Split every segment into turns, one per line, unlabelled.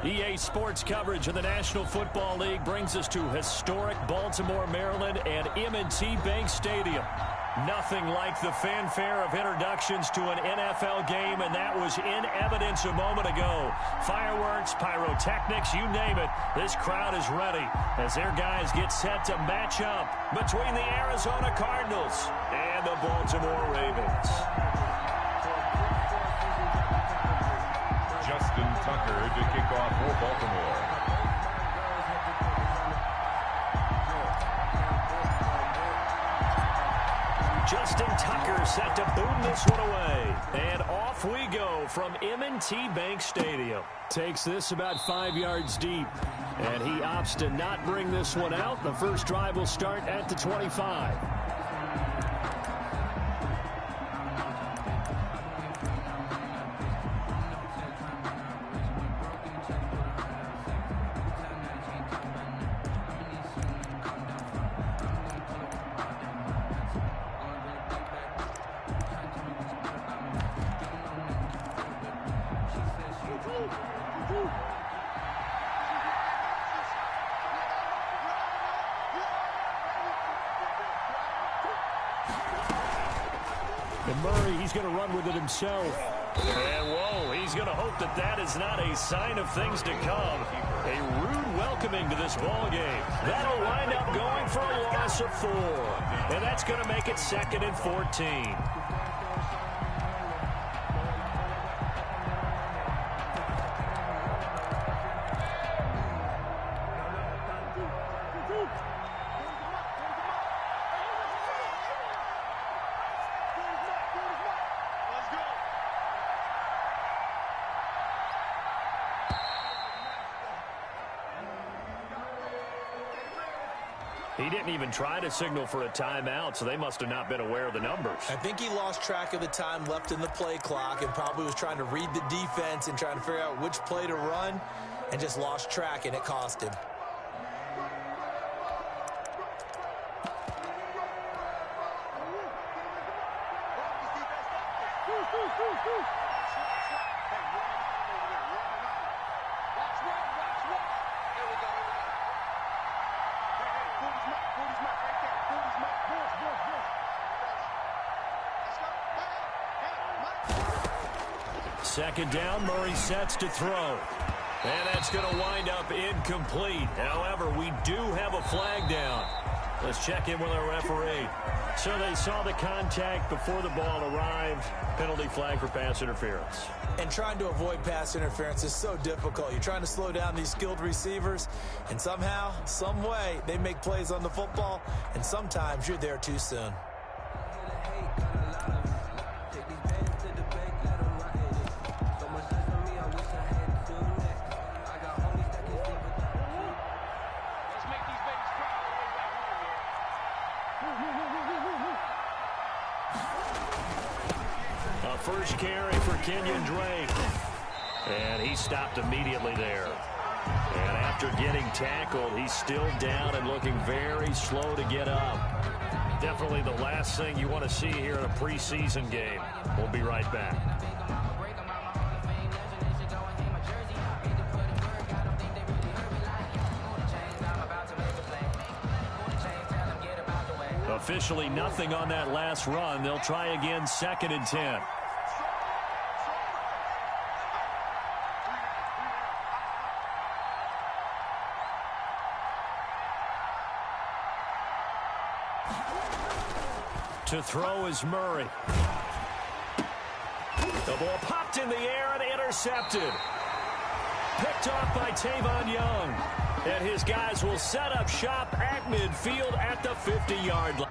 EA Sports coverage of the National Football League brings us to historic Baltimore, Maryland and M&T Bank Stadium. Nothing like the fanfare of introductions to an NFL game, and that was in evidence a moment ago. Fireworks, pyrotechnics, you name it. This crowd is ready as their guys get set to match up between the Arizona Cardinals and the Baltimore Ravens.
Justin Tucker to kick off for Baltimore.
Justin Tucker set to boom this one away. And off we go from M&T Bank Stadium. Takes this about 5 yards deep. And he opts to not bring this one out. The first drive will start at the 25. And Murray, he's going to run with it himself. And whoa, he's going to hope that that is not a sign of things to come. A rude welcoming to this ball game. That'll wind up going for a loss of 4. And that's going to make it 2nd and 14. He didn't even try to signal for a timeout, so they must have not been aware of the numbers.
I think he lost track of the time left in the play clock and probably was trying to read the defense and trying to figure out which play to run and just lost track, and it cost him.
Second down, Murray sets to throw. And that's going to wind up incomplete. However, we do have a flag down. Let's check in with our referee. So they saw the contact before the ball arrived. Penalty flag for pass interference.
And trying to avoid pass interference is so difficult. You're trying to slow down these skilled receivers, and somehow, some way, they make plays on the football, and sometimes you're there too soon.
First carry for Kenyon Drake. And he stopped immediately there. And after getting tackled, he's still down and looking very slow to get up. Definitely the last thing you want to see here in a preseason game. We'll be right back. Officially nothing on that last run. They'll try again, 2nd and 10. To throw is Murray. The ball popped in the air and intercepted. Picked off by Tavon Young. And his guys will set up shop at midfield at the 50-yard line.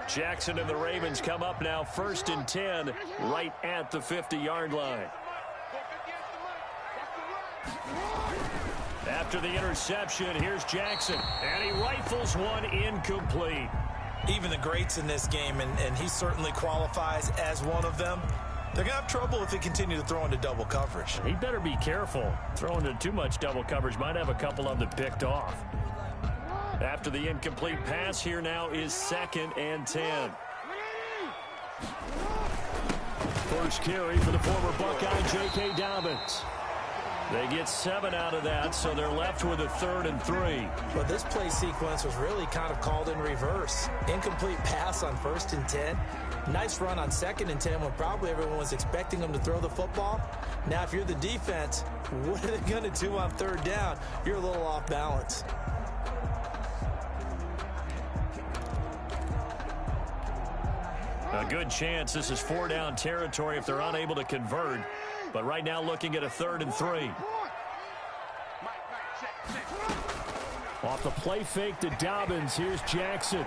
Jackson and the Ravens come up now 1st and 10 right at the 50-yard line. After the interception, here's Jackson, and he rifles one incomplete.
Even the greats in this game, and he certainly qualifies as one of them, they're going to have trouble if they continue to throw into double coverage.
He better be careful. Throwing into too much double coverage might have a couple of them picked off. After the incomplete pass, here now is 2nd and 10. First carry for the former Buckeye, J.K. Dobbins. They get 7 out of that, so they're left with a 3rd and 3.
But this play sequence was really kind of called in reverse. Incomplete pass on 1st and 10. Nice run on 2nd and 10 when probably everyone was expecting them to throw the football. Now, if you're the defense, what are they going to do on 3rd down? You're a little off balance.
A good chance this is 4-down territory if they're unable to convert. But right now looking at a 3rd and 3. Off the play fake to Dobbins, here's Jackson.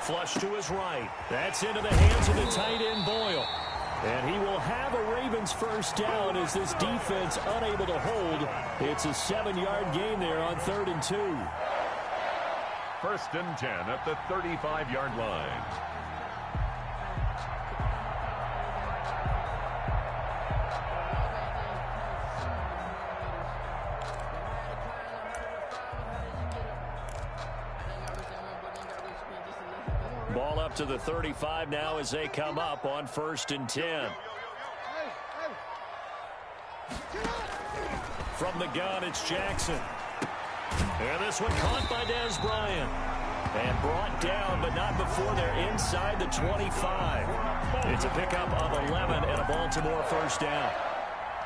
Flush to his right. That's into the hands of the tight end Boyle. And he will have a Ravens 1st down as this defense unable to hold. It's a 7-yard gain there on 3rd and 2.
1st and 10 at the 35-yard line.
Ball up to the 35 now as they come up on 1st and 10. From the gun, it's Jackson. And this one caught by Dez Bryant. And brought down, but not before they're inside the 25. It's a pickup of 11 and a Baltimore 1st down.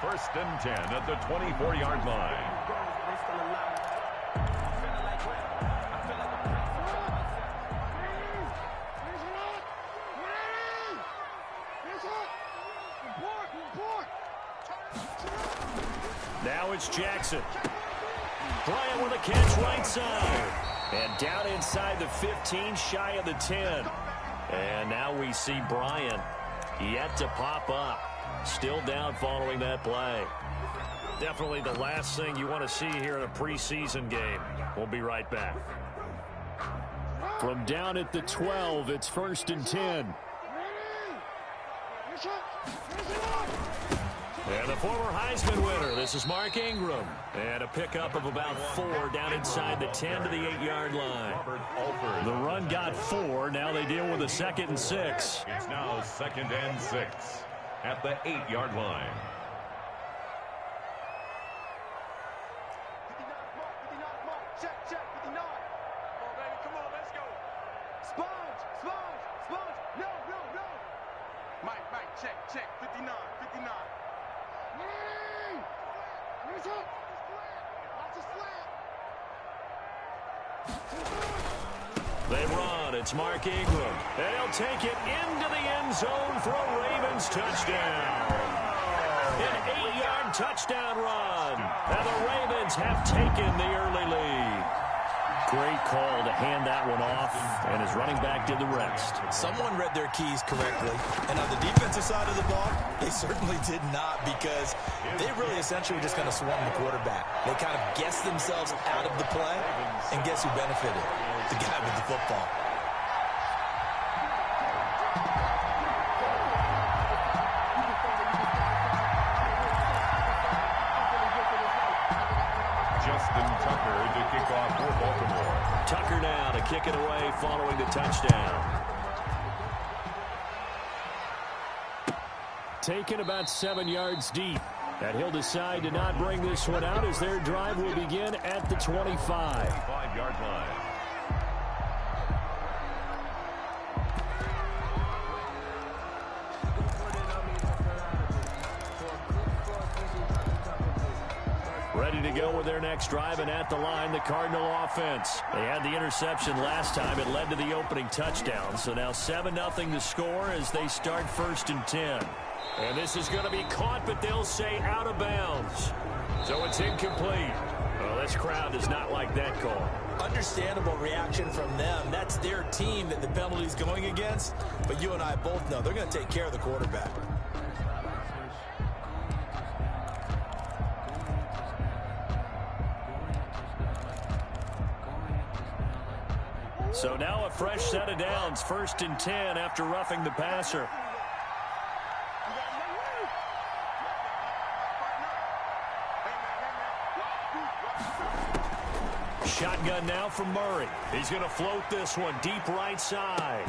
1st and 10 at the 24-yard line.
Now it's Jackson. Bryant with a catch right side. And down inside the 15, shy of the 10. And now we see Bryant yet to pop up. Still down following that play. Definitely the last thing you want to see here in a preseason game. We'll be right back. From down at the 12, it's 1st and 10. And the former Heisman winner, this is Mark Ingram. And a pickup of about 4 down inside the 10 to the 8-yard line. The run got 4. Now they deal with a 2nd and 6.
It's now 2nd and 6 at the 8-yard line.
They run. It's Mark Ingram. And he'll take it into the end zone for a Ravens touchdown. An 8-yard touchdown run. And the Ravens have taken the early lead. Great call to hand that one off, and his running back did the rest.
Someone read their keys correctly, and on the defensive side of the ball, they certainly did not, because they really essentially were just going to swarm the quarterback. They kind of guessed themselves out of the play, and guess who benefited? The guy with the football.
Tucker now to kick it away following the touchdown. Taken about 7 yards deep. And he'll decide to not bring this one out as their drive will begin at the 25.
5-yard line.
Ready to go with their next drive, and at the line, the Cardinal offense. They had the interception last time. It led to the opening touchdown. So now 7-0 to score as they start 1st and 10. And this is going to be caught, but they'll say out of bounds. So it's incomplete. Well, this crowd does not like that call.
Understandable reaction from them. That's their team that the penalty's going against. But you and I both know they're going to take care of the quarterback.
So now a fresh set of downs, 1st and 10 after roughing the passer. Shotgun now from Murray. He's going to float this one deep right side.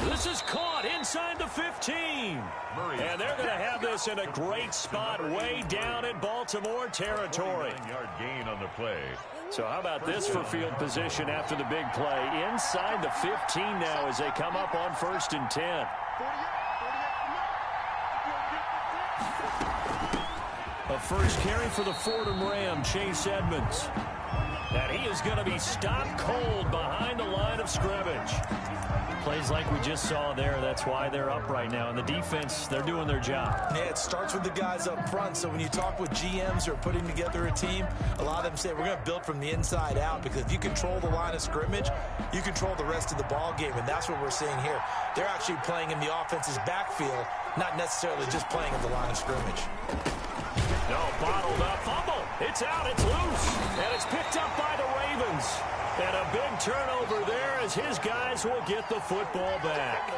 This is caught inside the 15. Murray. And they're going to have this in a great spot way down in Baltimore territory.
49-yard gain on the play.
So how about this for field position after the big play? Inside the 15 now as they come up on 1st and 10. A first carry for the Fordham Ram, Chase Edmonds. And he is going to be stopped cold behind the line of scrimmage. Plays like we just saw there. That's why they're up right now. And the defense, they're doing their job.
Yeah, it starts with the guys up front. So when you talk with GMs who are putting together a team, a lot of them say we're going to build from the inside out, because if you control the line of scrimmage, you control the rest of the ball game. And that's what we're seeing here. They're actually playing in the offense's backfield, not necessarily just playing in the line of scrimmage.
No, bottled up fumble. It's out, it's loose, and it's picked up by the Ravens. And a big turnover there as his guys will get the football back.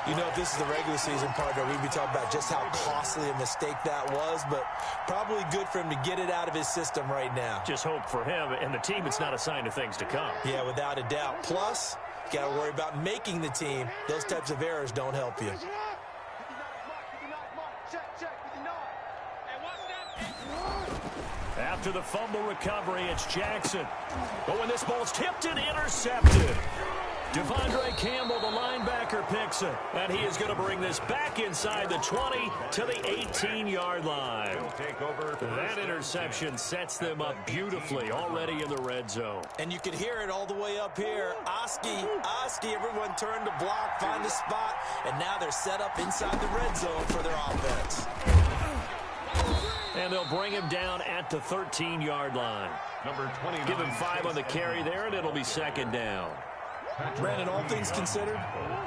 You know, if this is the regular season partner, we'd be talking about just how costly a mistake that was, but probably good for him to get it out of his system right now.
Just hope for him and the team it's not a sign of things to come.
Yeah, without a doubt. Plus, you got to worry about making the team. Those types of errors don't help you.
After the fumble recovery, it's Jackson. But when this ball's tipped and intercepted, Devondre Campbell, the linebacker, picks it. And he is going to bring this back inside the 20 to the 18-yard line. That interception sets them up beautifully already in the red zone.
And you can hear it all the way up here. Oski, everyone turned to block, find a spot, and now they're set up inside the red zone for their offense.
And they'll bring him down at the 13-yard line.
Number 29.
Give him 5 on the carry there, and it'll be 2nd down.
Brandon, all things considered,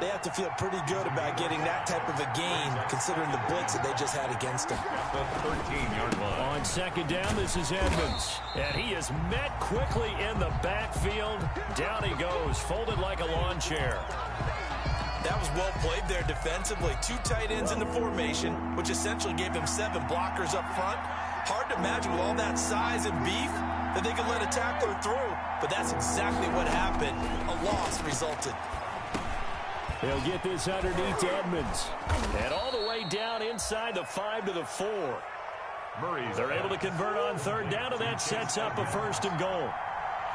they have to feel pretty good about getting that type of a gain, considering the blitz that they just had against them.
The 13-yard line.
On 2nd down, this is Edmonds. And he is met quickly in the backfield. Down he goes, folded like a lawn chair.
That was well played there defensively. 2 tight ends in the formation, which essentially gave them 7 blockers up front. Hard to imagine with all that size and beef that they could let a tackler through, but that's exactly what happened. A loss resulted.
They'll get this underneath to Edmonds. And all the way down inside the 5 to the 4. They're able to convert on 3rd down, and that sets up a 1st and goal.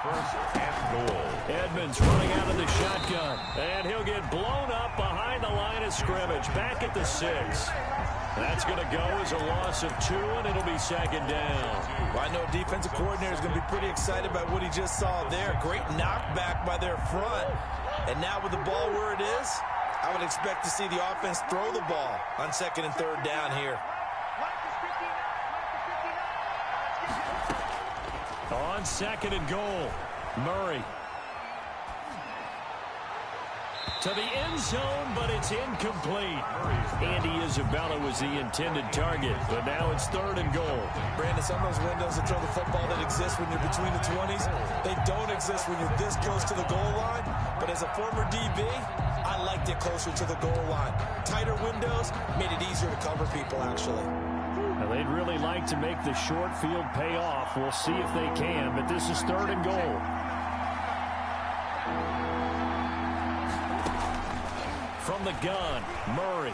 1st and goal.
Edmonds running out of the shotgun. And he'll get blown up behind the line of scrimmage. Back at the 6. That's going to go as a loss of 2, and it'll be 2nd down.
Well, I know defensive coordinator is going to be pretty excited about what he just saw there. Great knockback by their front. And now with the ball where it is, I would expect to see the offense throw the ball on 2nd and 3rd down here.
On 2nd and goal, Murray. To the end zone, but it's incomplete. Andy Isabella was the intended target, but now it's 3rd and goal.
Brandon, some of those windows to throw the football that exist when you're between the 20s, they don't exist when you're this close to the goal line. But as a former DB, I liked it closer to the goal line. Tighter windows made it easier to cover people, actually.
Now, they'd really like to make the short field pay off. We'll see if they can, but this is 3rd and goal. From the gun, Murray.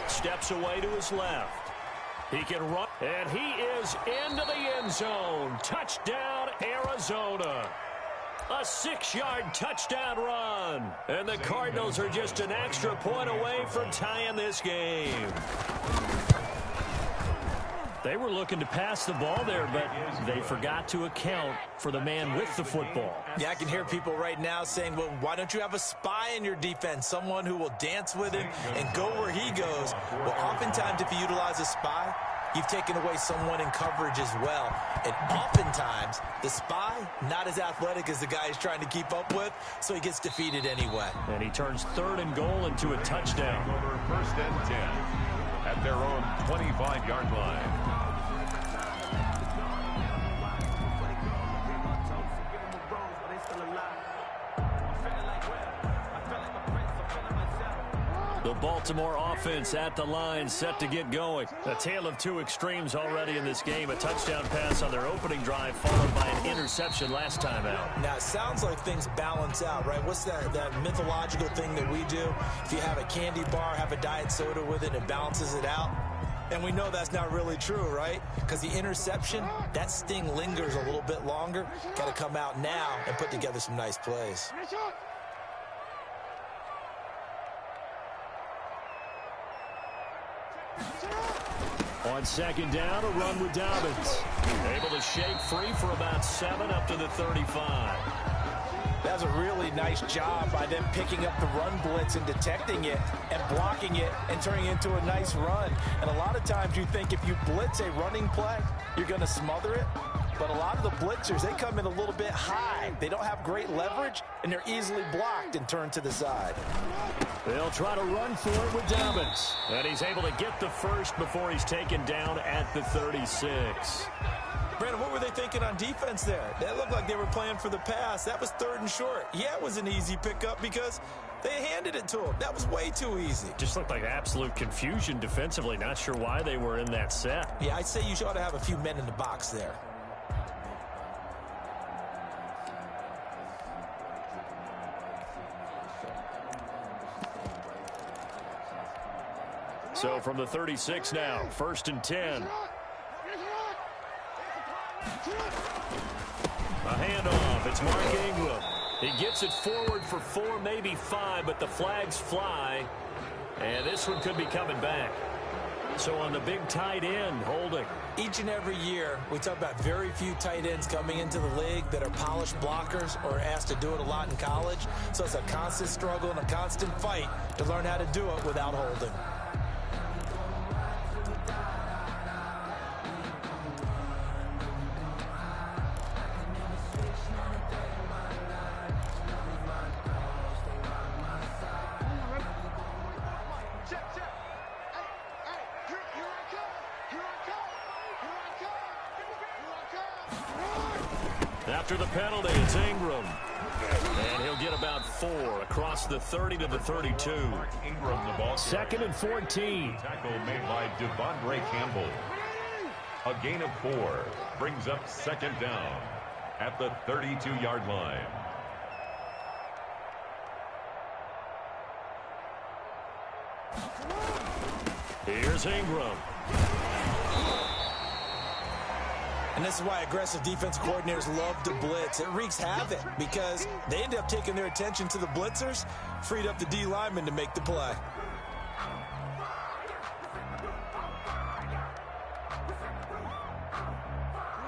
Steps away to his left. He can run, and he is into the end zone. Touchdown, Arizona. A 6-yard touchdown run. And the Cardinals are just an extra point away from tying this game. They were looking to pass the ball there, but they forgot to account for the man with the football.
Yeah, I can hear people right now saying, well, why don't you have a spy in your defense, someone who will dance with him and go where he goes? Well, oftentimes if you utilize a spy, you've taken away someone in coverage as well. And oftentimes, the spy, not as athletic as the guy he's trying to keep up with, so he gets defeated anyway.
And he turns 3rd and goal into a touchdown.
Over 1st and 10 at their own 25-yard line.
The Baltimore offense at the line, set to get going. A tale of two extremes already in this game. A touchdown pass on their opening drive, followed by an interception last time out.
Now, it sounds like things balance out, right? What's that mythological thing that we do? If you have a candy bar, have a diet soda with it, it balances it out. And we know that's not really true, right? Because the interception, that sting lingers a little bit longer. Got to come out now and put together some nice plays.
On 2nd down, a run with Dobbins. Able to shake free for about 7 up to the 35.
That's a really nice job by them picking up the run blitz and detecting it and blocking it and turning it into a nice run. And a lot of times you think if you blitz a running play, you're going to smother it. But a lot of the blitzers, they come in a little bit high. They don't have great leverage, and they're easily blocked and turned to the side.
They'll try to run for it with Dobbins. And he's able to get the first before he's taken down at the 36.
Brandon, what were they thinking on defense there? That looked like they were playing for the pass. That was 3rd and short. Yeah, it was an easy pickup because they handed it to him. That was way too easy.
Just looked like absolute confusion defensively. Not sure why they were in that set.
Yeah, I'd say you ought to have a few men in the box there.
So from the 36 now, 1st and 10. A handoff. It's Mark Ingram. He gets it forward for 4, maybe 5, but the flags fly. And this one could be coming back. So on the big tight end, holding.
Each and every year, we talk about very few tight ends coming into the league that are polished blockers or asked to do it a lot in college. So it's a constant struggle and a constant fight to learn how to do it without holding.
After the penalty, it's Ingram. And he'll get about 4 across the 30 to the 32.
Ingram, the ball.
2nd and 14.
Tackle made by Devondre Campbell. A gain of 4 brings up 2nd down at the 32-yard line.
Here's Ingram.
And this is why aggressive defense coordinators love to blitz. It wreaks havoc because they end up taking their attention to the blitzers, freed up the D lineman to make the play.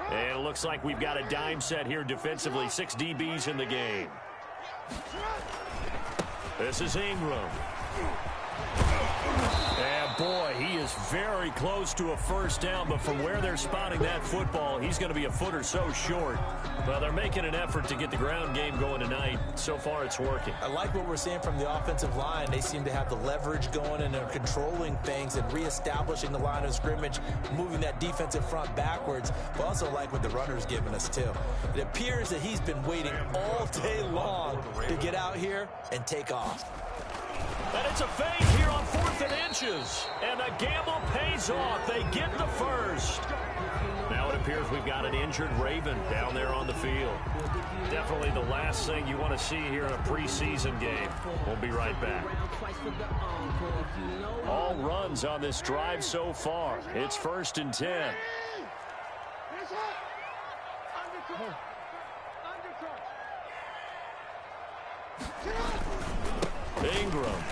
And it looks like we've got a dime set here defensively. 6 DBs in the game. This is Ingram. And boy, he is very close to a 1st down, but from where they're spotting that football, he's going to be a foot or so short. Well, they're making an effort to get the ground game going tonight. So far, it's working.
I like what we're seeing from the offensive line. They seem to have the leverage going, and they're controlling things and reestablishing the line of scrimmage, moving that defensive front backwards, but also like what the runner's giving us, too. It appears that he's been waiting all day long to get out here and take off.
And it's a fake here on 4th and inches. And the gamble pays off. They get the first. Now it appears we've got an injured Raven down there on the field. Definitely the last thing you want to see here in a preseason game. We'll be right back. All runs on this drive so far. It's 1st and 10. Ingram.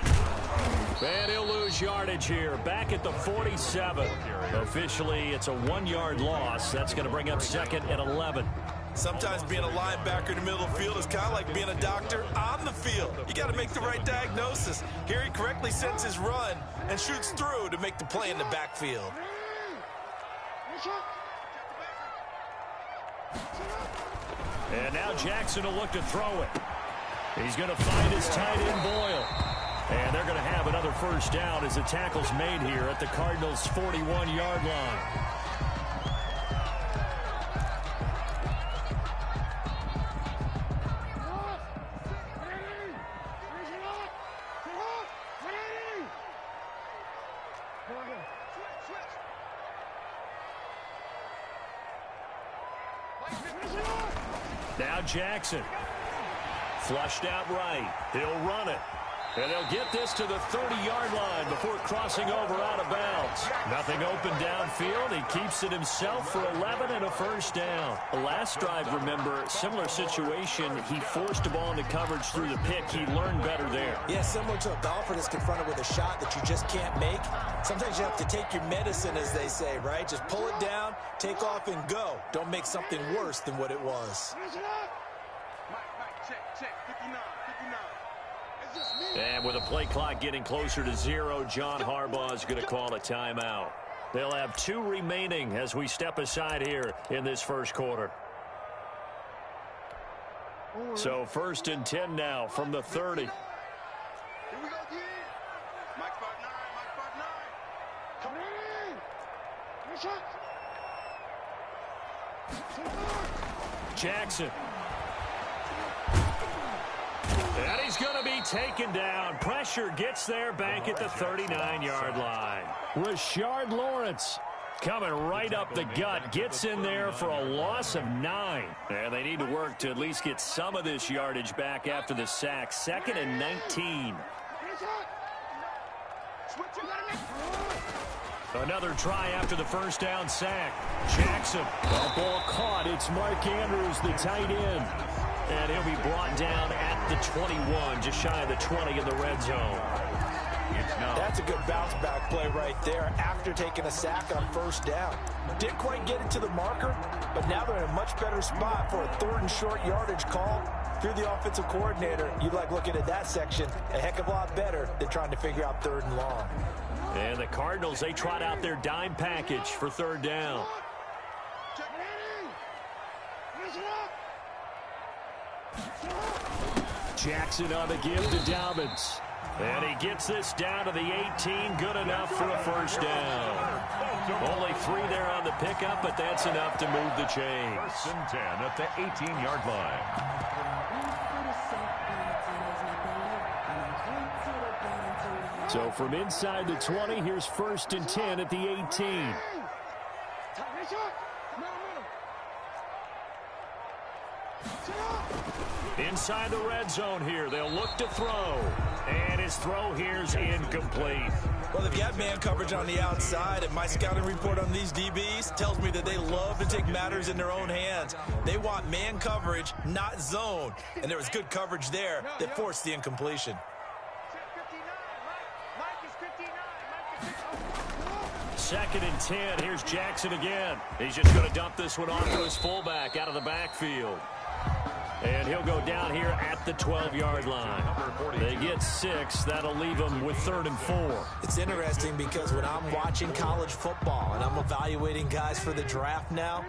And he'll lose yardage here. Back at the 47. Officially, it's a 1-yard loss. That's going to bring up 2nd and 11.
Sometimes being a linebacker in the middle of the field is kind of like being a doctor on the field. You got to make the right diagnosis. Here he correctly sets his run and shoots through to make the play in the backfield.
And now Jackson will look to throw it. He's going to find his tight end Boyle. And they're going to have another first down as the tackle's made here at the Cardinals' 41-yard line. Now Jackson. Flushed out right. He'll run it. And they'll get this to the 30-yard line before crossing over out of bounds. Nothing open downfield. He keeps it himself for 11 and a first down. The last drive, remember, similar situation. He forced the ball into coverage through the pick. He learned better there.
Yeah, similar to a golfer that's confronted with a shot that you just can't make. Sometimes you have to take your medicine, as they say, right? Just pull it down, take off, and go. Don't make something worse than what it was.
And with a play clock getting closer to 0, John Harbaugh is going to call a timeout. They'll have 2 remaining as we step aside here in this first quarter. So 1st and 10 now from the 30.
Here we go again. Mike spot 9. Come in.
Jackson. And he's going to be taken down. Pressure gets there back at the 39-yard line. Rashard Lawrence coming right up the gut. Gets in there for a loss of 9. And they need to work to at least get some of this yardage back after the sack. 2nd and 19. Another try after the first down sack. Jackson. That ball caught. It's Mark Andrews, the tight end. And he'll be brought down at the 21, just shy of the 20 in the red zone.
That's a good bounce-back play right there after taking a sack on first down. Didn't quite get it to the marker, but now they're in a much better spot for a 3rd and short yardage call. If you're the offensive coordinator, you like looking at that section a heck of a lot better than trying to figure out 3rd and long.
And the Cardinals, they trot out their dime package for 3rd down. Jackson on the give to Dobbins. And he gets this down to the 18. Good enough for a first down. Only 3 there on the pickup, but that's enough to move the chains.
1st and 10 at the 18-yard line.
So from inside the 20, here's 1st and 10 at the 18. Inside the red zone here. They'll look to throw. And his throw here's incomplete.
Well, they've got man coverage on the outside, and my scouting report on these DBs tells me that they love to take matters in their own hands. They want man coverage, not zone. And there was good coverage there that forced the incompletion.
2nd and 10. Here's Jackson again. He's just going to dump this one off to his fullback out of the backfield. And he'll go down here at the 12-yard line. They get 6. That'll leave them with 3rd and 4.
It's interesting because when I'm watching college football and I'm evaluating guys for the draft now,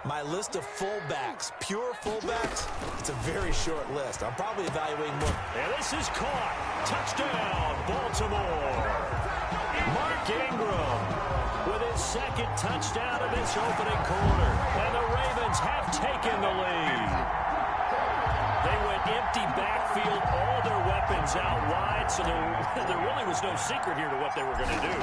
my list of fullbacks, pure fullbacks, it's a very short list. I'm probably evaluating more.
And this is caught. Touchdown, Baltimore. Mark Ingram with his 2nd touchdown of this opening quarter. And the Ravens have taken the lead. They went empty backfield, all their weapons out wide, so there really was no secret here to what they were going to do.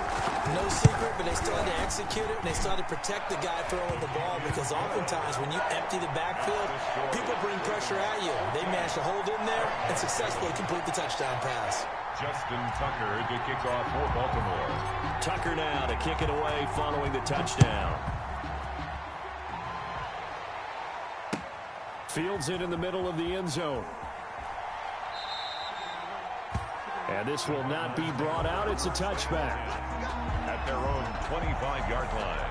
No secret, but they still had to execute it, and they still had to protect the guy throwing the ball, because oftentimes when you empty the backfield, people bring pressure at you. They managed to hold in there and successfully complete the touchdown pass.
Justin Tucker to kick off for Baltimore.
Tucker now to kick it away following the touchdown. Fields it in the middle of the end zone. And this will not be brought out. It's a touchback.
At their own 25-yard line.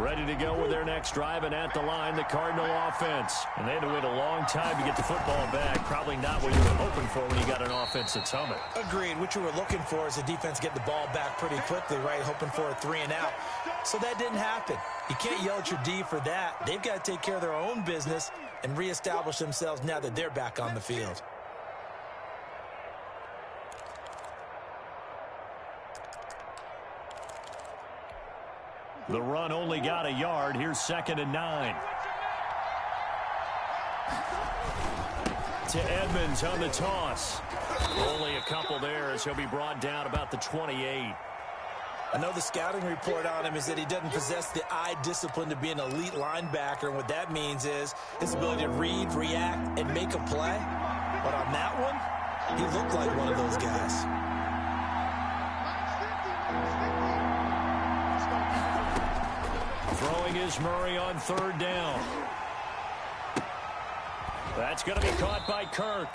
Ready to go with their next drive, and at the line, the Cardinal offense. And they had to wait a long time to get the football back. Probably not what you were hoping for when you got an offense that's humming.
Agreed. What you were looking for is the defense get the ball back pretty quickly, right? Hoping for a 3 and out. So that didn't happen. You can't yell at your D for that. They've got to take care of their own business and reestablish themselves now that they're back on the field.
The run only got a yard. Here's 2nd and 9. To Edmonds on the toss. Only a couple there as he'll be brought down about the 28.
I know the scouting report on him is that he doesn't possess the eye discipline to be an elite linebacker. And what that means is his ability to read, react, and make a play. But on that one, he looked like one of those guys.
Throwing is Murray on 3rd down. That's going to be caught by Kirk.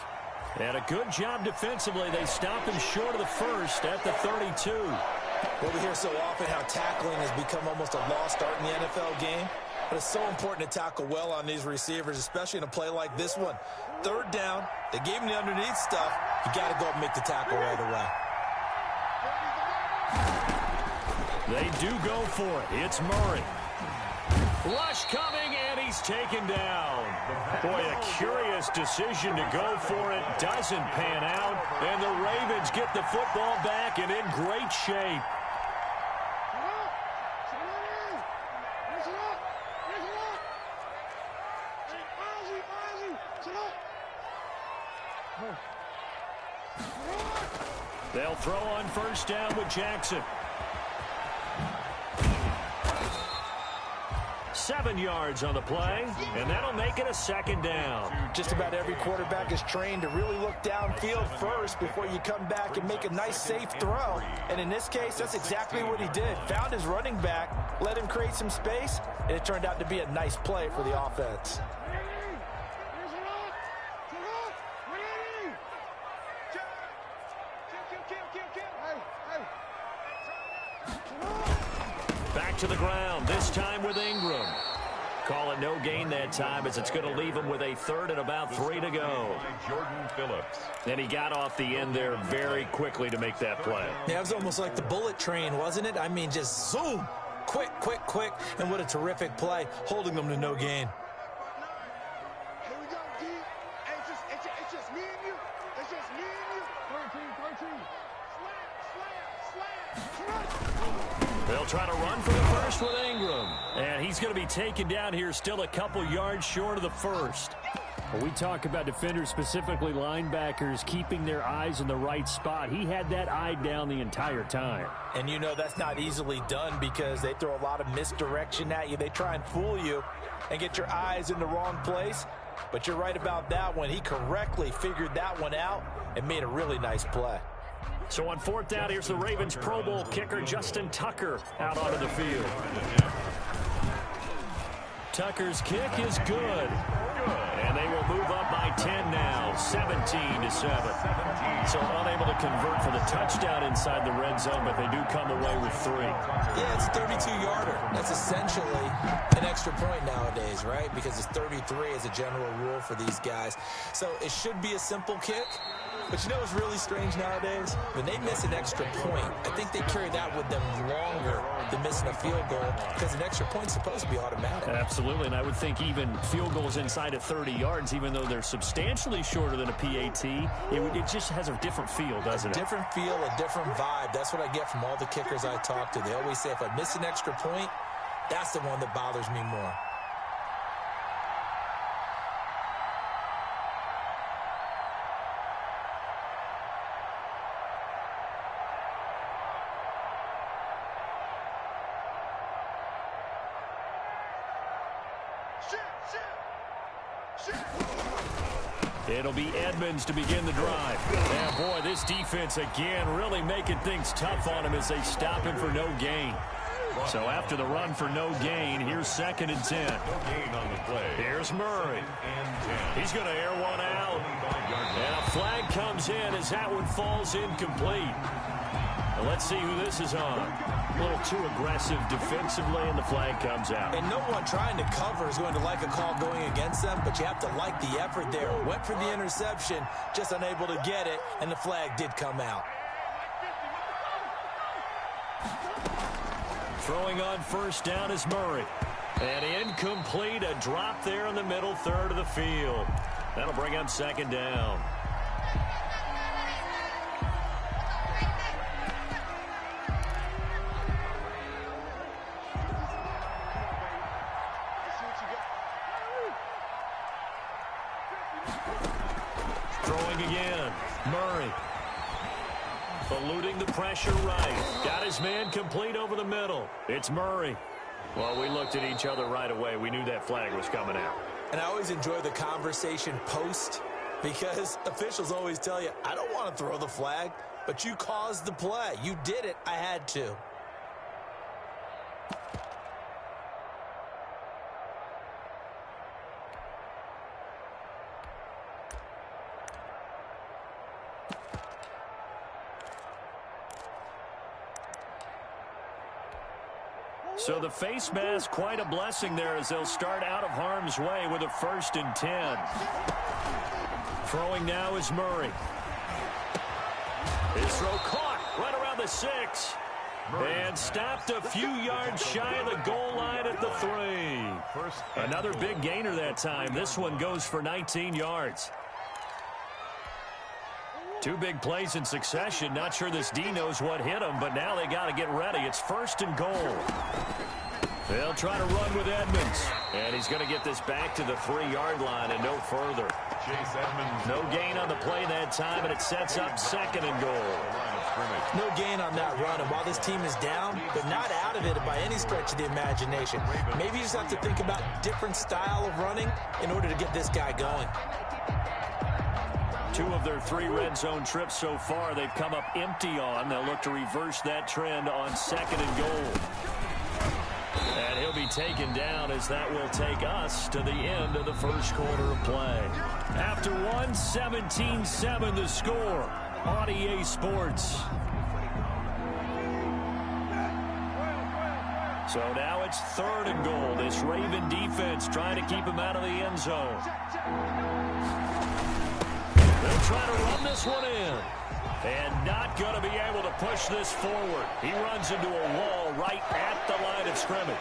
And a good job defensively. They stop him short of the first at the 32.
Well, we hear so often how tackling has become almost a lost art in the NFL game. But it's so important to tackle well on these receivers, especially in a play like this one. 3rd down, they gave him the underneath stuff. You got to go and make the tackle right away.
They do go for it. It's Murray. Rush coming, and he's taken down. Boy, a curious decision to go for it. Doesn't pan out, and the Ravens get the football back and in great shape. They'll throw on 1st down with Jackson. 7 yards on the play, and that'll make it a 2nd down.
Just about every quarterback is trained to really look downfield first before you come back and make a nice, safe throw. And in this case, that's exactly what he did. Found his running back, let him create some space, and it turned out to be a nice play for the offense.
Back to the ground, this time with Ingram. Call it no gain that time as it's going to leave him with a 3rd and about 3 to go.
Jordan Phillips.
And he got off the end there very quickly to make that play.
Yeah, it was almost like the bullet train, wasn't it? I mean, just zoom. Quick, quick, quick. And what a terrific play, holding them to no gain.
Here we go, D. Hey, it's just me and you. It's just me and you. 13. Slap.
They'll try to run for the first with Ingram. And he's going to be taken down here still a couple yards short of the first.
When we talk about defenders, specifically linebackers, keeping their eyes in the right spot, he had that eye down the entire time.
And you know that's not easily done because they throw a lot of misdirection at you. They try and fool you and get your eyes in the wrong place. But you're right about that one. He correctly figured that one out and made a really nice play.
So on 4th down, here's the Ravens Pro Bowl kicker Justin Tucker out onto the field. Tucker's kick is good. And they will move up by 10 now, 17-7. So unable to convert for the touchdown inside the red zone, but they do come away with 3.
Yeah, it's a 32-yarder. That's essentially an extra point nowadays, right? Because it's 33 as a general rule for these guys. So it should be a simple kick. But you know what's really strange nowadays? When they miss an extra point, I think they carry that with them longer than missing a field goal because an extra point's supposed to be automatic.
Absolutely, and I would think even field goals inside of 30 yards, even though they're substantially shorter than a PAT, it just has a different feel, doesn't it?
A different feel, a different vibe. That's what I get from all the kickers I talk to. They always say if I miss an extra point, that's the one that bothers me more.
It'll be Edmonds to begin the drive. And boy, this defense again really making things tough on him as they stop him for no gain. So after the run for no gain, here's 2nd and 10.
No gain on the play.
Here's Murray. He's going to air one out. And a flag comes in as that one falls incomplete. Now let's see who this is on. A little too aggressive defensively, and the flag comes out.
And no one trying to cover is going to like a call going against them, but you have to like the effort there. Went for the interception, just unable to get it, and the flag did come out.
Throwing on first down is Murray. And incomplete, a drop there in the middle third of the field. That'll bring up second down. Throwing again, Murray. Eluding the pressure right. Got his man complete over the middle. It's Murray. Well, we looked at each other right away. We knew that flag was coming out.
And I always enjoy the conversation post because officials always tell you, I don't want to throw the flag, but you caused the play. You did it. I had to.
So the face mask, quite a blessing there as they'll start out of harm's way with a 1st and 10. Throwing now is Murray. His throw caught right around the 6. And stopped a few yards shy of the goal line at the 3. Another big gainer that time. This one goes for 19 yards. 2 big plays in succession. Not sure this D knows what hit him, but now they got to get ready. It's 1st and goal. They'll try to run with Edmonds. And he's going to get this back to the 3-yard line and no further.
Chase Edmonds.
No gain on the play that time, and it sets up 2nd and goal.
No gain on that run, and while this team is down, they're not out of it by any stretch of the imagination. Maybe you just have to think about different style of running in order to get this guy going.
2 of their 3 red zone trips so far, they've come up empty on. They'll look to reverse that trend on 2nd and goal. And he'll be taken down as that will take us to the end of the first quarter of play. After 1, 17-7 the score on EA Sports. So now it's 3rd and goal. This Raven defense trying to keep him out of the end zone. They'll try to run this one in. And not going to be able to push this forward. He runs into a wall right at the line of scrimmage.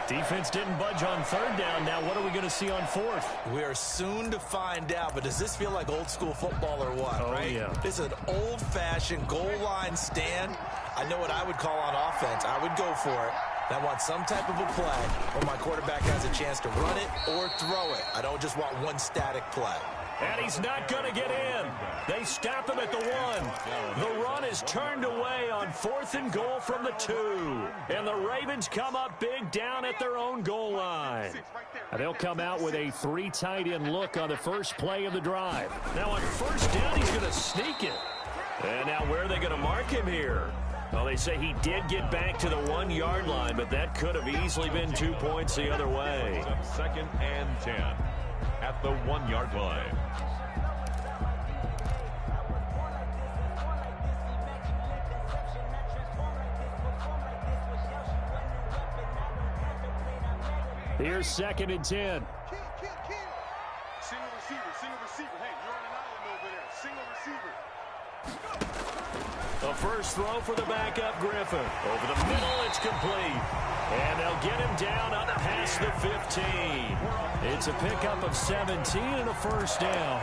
Defense didn't budge on 3rd down. Now what are we going to see on 4th?
We are soon to find out, but does this feel like old school football or what?
Oh,
right?
Yeah.
This is an old-fashioned goal line stand. I know what I would call on offense. I would go for it. I want some type of a play where my quarterback has a chance to run it or throw it. I don't just want one static play.
And he's not going to get in. They stop him at the 1. The run is turned away on 4th and goal from the 2. And the Ravens come up big down at their own goal line. And they'll come out with a 3 tight end look on the first play of the drive. Now on 1st down, he's going to sneak it. And now where are they going to mark him here? Well, they say he did get back to the 1-yard line, but that could have easily been 2 points the other way.
2nd and 10 at the 1-yard line.
Here's 2nd and 10.
Single receiver. Hey, you're on an island over there. Single receiver.
The first throw for the backup Griffin. Over the middle, it's complete. And they'll get him down up past the 15. It's a pickup of 17 and a 1st down.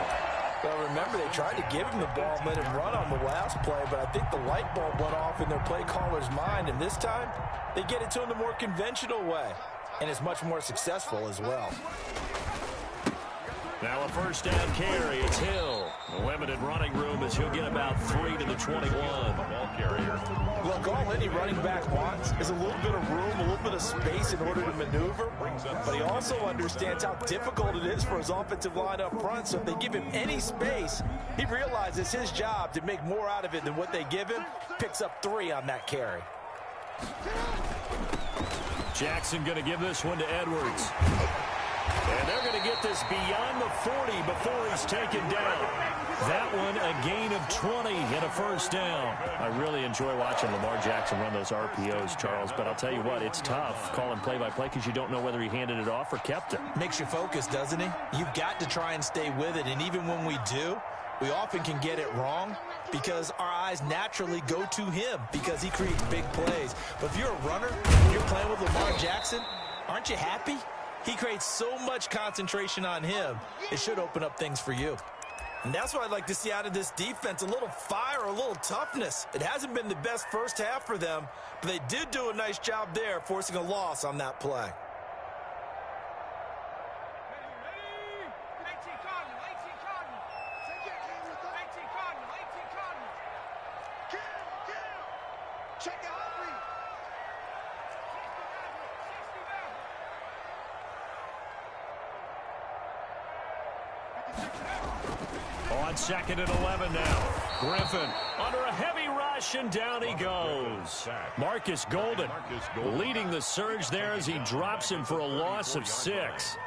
Well, remember, they tried to give him the ball and let him run on the last play, but I think the light bulb went off in their play caller's mind, and this time, they get it to him the more conventional way, and it's much more successful as well.
Now a 1st down carry. It's Hill. A limited running room as he'll get about 3 to the 21.
Ball carrier.
Look, all any running back wants is a little bit of room, a little bit of space in order to maneuver. But he also understands how difficult it is for his offensive line up front. So if they give him any space, he realizes his job to make more out of it than what they give him. Picks up 3 on that carry.
Jackson going to give this one to Edwards. And they're going to get this beyond the 40 before he's taken down. That one, a gain of 20 and a first down. I really enjoy watching Lamar Jackson run those RPOs, Charles, but I'll tell you what, it's tough calling play-by-play because you don't know whether he handed it off or kept it.
Makes you focus, doesn't he? You've got to try and stay with it, and even when we do, we often can get it wrong because our eyes naturally go to him because he creates big plays. But if you're a runner and you're playing with Lamar Jackson, aren't you happy? He creates so much concentration on him, it should open up things for you. And that's what I'd like to see out of this defense, a little fire, a little toughness. It hasn't been the best first half for them, but they did do a nice job there, forcing a loss on that play.
On 2nd and 11 now. Griffin under a heavy rush, and down he goes. Marcus Golden leading the surge there as he drops him for a loss of 6.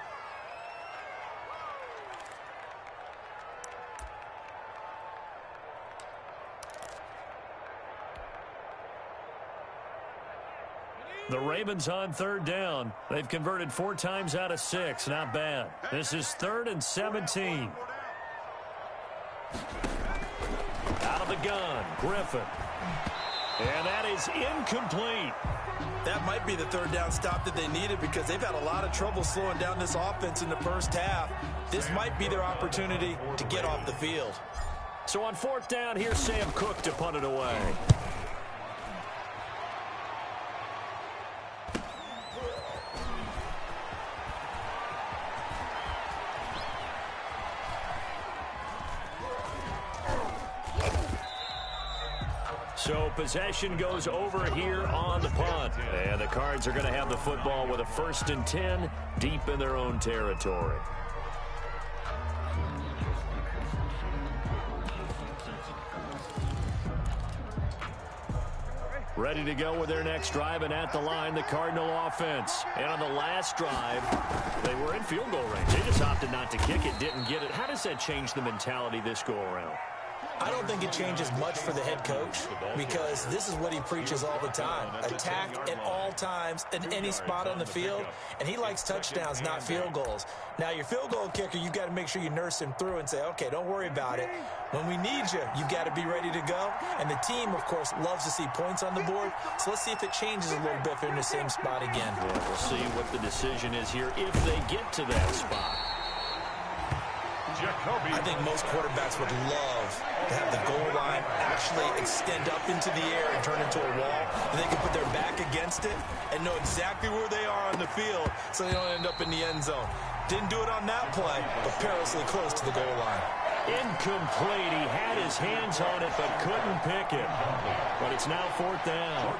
The Ravens on 3rd down. They've converted 4 times out of 6. Not bad. This is 3rd and 17. Out of the gun, Griffin. And that is incomplete.
That might be the 3rd down stop that they needed because they've had a lot of trouble slowing down this offense in the first half. This might be their opportunity to get off the field.
So on 4th down, here's Sam Cook to punt it away. So possession goes over here on the punt. And the Cards are going to have the football with a 1st and 10 deep in their own territory. Ready to go with their next drive, and at the line, the Cardinal offense. And on the last drive, they were in field goal range. They just opted not to kick it, didn't get it. How does that change the mentality this go-around?
I don't think it changes much for the head coach because this is what he preaches all the time. Attack at all times in any spot on the field, and he likes touchdowns, not field goals. Now, your field goal kicker, you've got to make sure you nurse him through and say, okay, don't worry about it. When we need you, you've got to be ready to go. And the team, of course, loves to see points on the board, so let's see if it changes a little bit if they're in the same spot again.
Yeah, we'll see what the decision is here if they get to that spot.
I think most quarterbacks would love to have the goal line actually extend up into the air and turn into a wall. And they can put their back against it and know exactly where they are on the field so they don't end up in the end zone. Didn't do it on that play, but perilously close to the goal line.
Incomplete. He had his hands on it but couldn't pick it. But it's now 4th down.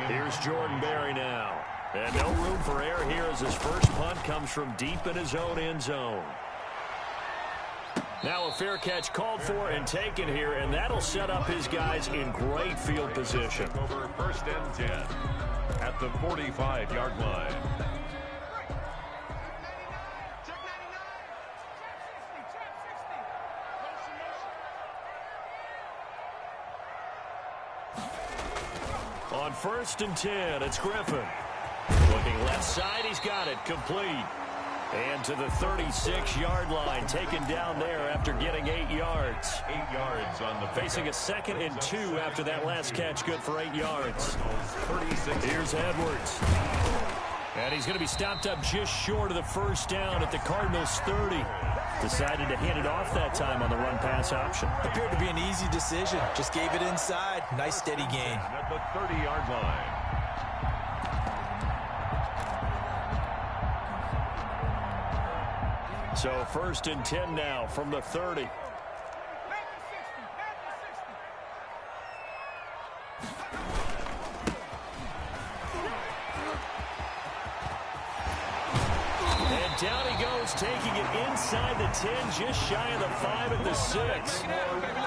Here's Jordan Berry now. And no room for error here as his first punt comes from deep in his own end zone. Now a fair catch called for and taken here, and that'll set up his guys in great field position.
Over 1st and 10 at the 45-yard line.
On 1st and 10, it's Griffin. Looking left side, he's got it, complete. And to the 36-yard line, taken down there after getting 8 yards.
8 yards on the
facing a 2nd and 2 after that last catch, good for 8 yards.
36.
Here's Edwards. And he's going to be stopped up just short of the first down at the Cardinals' 30. Decided to hand it off that time on the run-pass option.
Appeared to be an easy decision. Just gave it inside. Nice, steady gain.
At the 30-yard line.
So 1st and 10 now from the 30. And down he goes, taking it inside the 10, just shy of the 5 at the 6.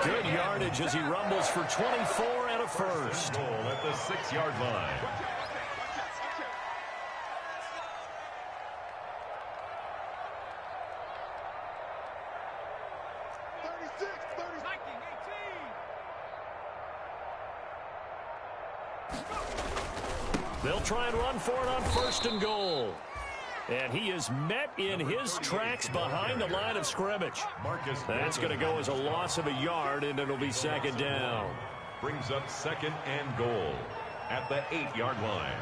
Good yardage as he rumbles for 24 and a first.
At the 6-yard line.
36, 30.
18. They'll try and run for it on 1st and goal. And he is met in his tracks behind the line of scrimmage. That's going to go as a loss of a yard, and it'll be 2nd down.
Brings up 2nd and goal at the 8-yard line.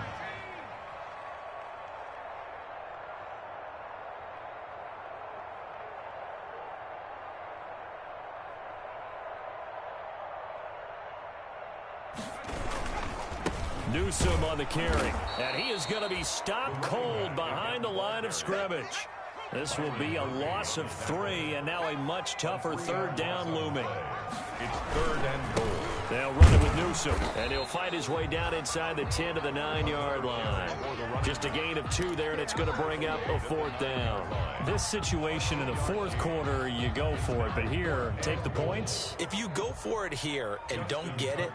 Newsome on the carry, and he is going to be stopped cold behind the line of scrimmage. This will be a loss of 3, and now a much tougher 3rd down looming.
It's 3rd and goal.
They'll run it with Newsome, and he'll fight his way down inside the 10 to the 9-yard line. Just a gain of 2 there, and it's going to bring up a 4th down. This situation in the 4th quarter, you go for it, but here, take the points.
If you go for it here and don't get it,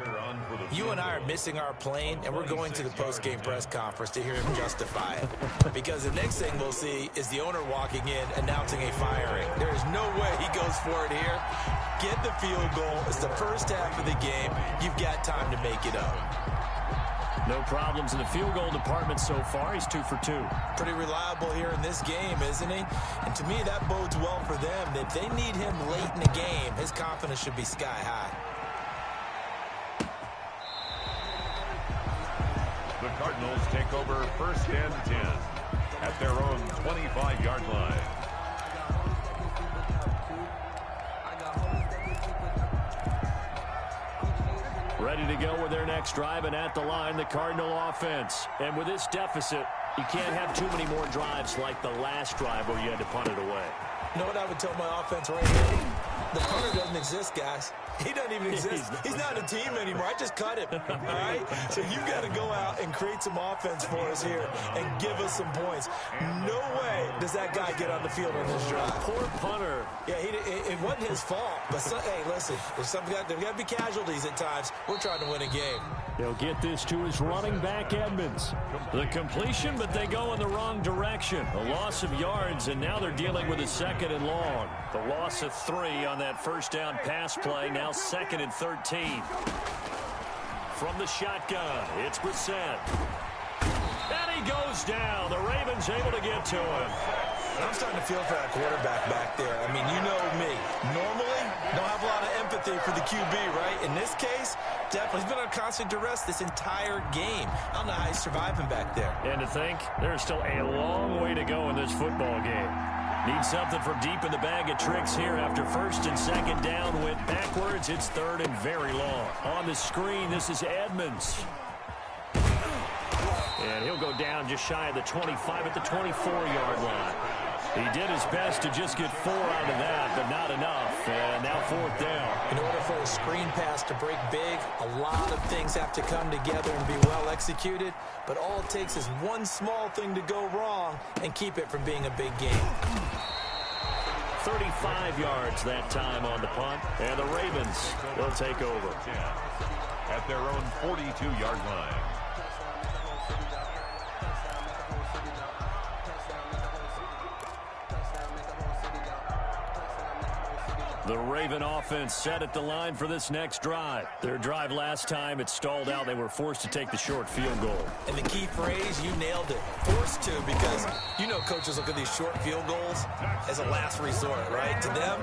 you and I are missing our plane, and we're going to the post-game press conference to hear him justify it. Because the next thing we'll see is the owner walking in announcing a firing. There is no way he goes for it here. Get the field goal. It's the first half of the game. You've got time to make it up.
No problems in the field goal department so far. He's 2 for 2.
Pretty reliable here in this game, isn't he? And to me, that bodes well for them. If they need him late in the game, his confidence should be sky high.
The Cardinals take over 1st and 10 at their own 25-yard line.
Ready to go with their next drive, and at the line, the Cardinal offense. And with this deficit, you can't have too many more drives like the last drive where you had to punt it away.
You know what I would tell my offense right here? The punter doesn't exist, guys. He doesn't even exist. He's not a team anymore. I just cut him, all right? So you've got to go out and create some offense for us here and give us some points. No way does that guy get on the field on this drive.
Poor punter.
Yeah, it wasn't his fault. But, hey, listen, there's got to be casualties at times. We're trying to win a game.
He'll get this to his running back, Edmonds. The completion, but they go in the wrong direction. A loss of yards, and now they're dealing with a 2nd and long. The loss of 3 on that 1st down pass play, now 2nd and 13. From the shotgun, it's Brissett. And he goes down. The Ravens able to get to him.
I'm starting to feel for that quarterback back there. I mean, you know me. Normally, don't have a lot of empathy for the QB, right? In this case, definitely. He's been under constant duress this entire game. I don't know how he's surviving back there.
And to think, there's still a long way to go in this football game. Need something from deep in the bag of tricks here after 1st and 2nd down. Went backwards. It's 3rd and very long. On the screen, this is Edmonds. And he'll go down just shy of the 25 at the 24-yard line. He did his best to just get 4 out of that, but not enough. And now 4th down.
In order for a screen pass to break big, a lot of things have to come together and be well executed. But all it takes is one small thing to go wrong and keep it from being a big game.
35 yards that time on the punt. And the Ravens will take over.
At their own 42-yard line.
The Raven offense set at the line for this next drive. Their drive last time, it stalled out. They were forced to take the short field goal.
And the key phrase, you nailed it. Forced to, because you know coaches look at these short field goals as a last resort, right? To them,